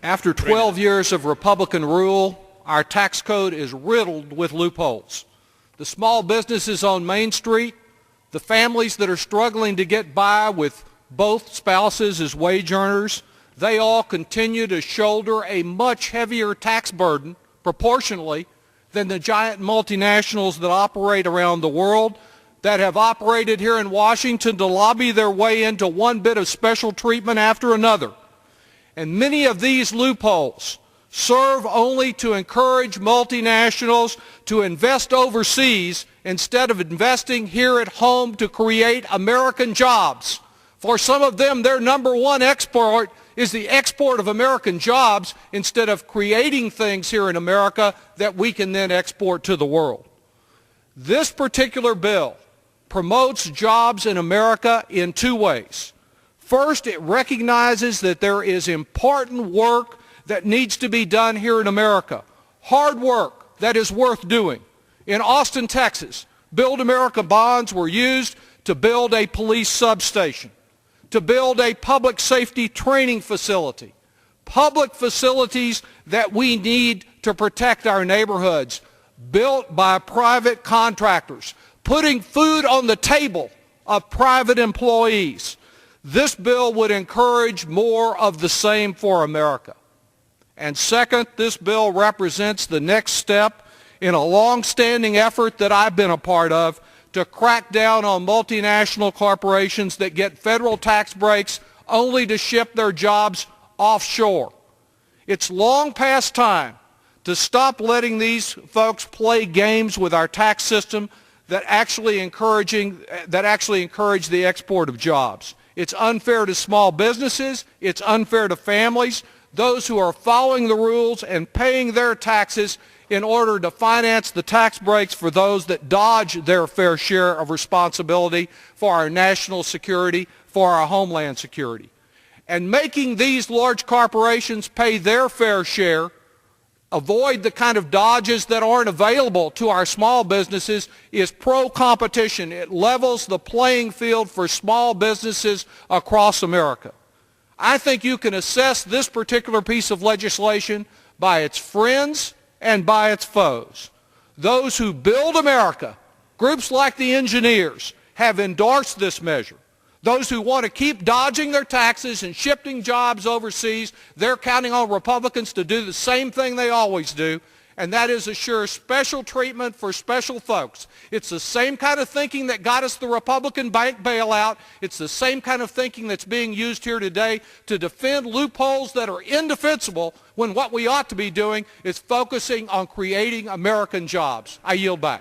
After 12 years of Republican rule, our tax code is riddled with loopholes. The small businesses on Main Street, the families that are struggling to get by with both spouses as wage earners, they all continue to shoulder a much heavier tax burden proportionally than the giant multinationals that operate around the world, that have operated here in Washington to lobby their way into one bit of special treatment after another. And many of these loopholes serve only to encourage multinationals to invest overseas instead of investing here at home to create American jobs. For some of them, their number one export is the export of American jobs instead of creating things here in America that we can then export to the world. This particular bill promotes jobs in America in two ways. First, it recognizes that there is important work that needs to be done here in America. Hard work that is worth doing. In Austin, Texas, Build America bonds were used to build a police substation, to build a public safety training facility, public facilities that we need to protect our neighborhoods, built by private contractors, putting food on the table of private employees. This bill would encourage more of the same for America. And second, this bill represents the next step in a long-standing effort that I've been a part of to crack down on multinational corporations that get federal tax breaks only to ship their jobs offshore. It's long past time to stop letting these folks play games with our tax system that actually encourage the export of jobs. It's unfair to small businesses. It's unfair to families, those who are following the rules and paying their taxes in order to finance the tax breaks for those that dodge their fair share of responsibility for our national security, for our homeland security. And making these large corporations pay their fair share, avoid the kind of dodges that aren't available to our small businesses, is pro-competition. It levels the playing field for small businesses across America. I think you can assess this particular piece of legislation by its friends and by its foes. Those who build America, groups like the engineers, have endorsed this measure. Those who want to keep dodging their taxes and shifting jobs overseas, they're counting on Republicans to do the same thing they always do, and that is assure special treatment for special folks. It's the same kind of thinking that got us the Republican bank bailout. It's the same kind of thinking that's being used here today to defend loopholes that are indefensible when what we ought to be doing is focusing on creating American jobs. I yield back.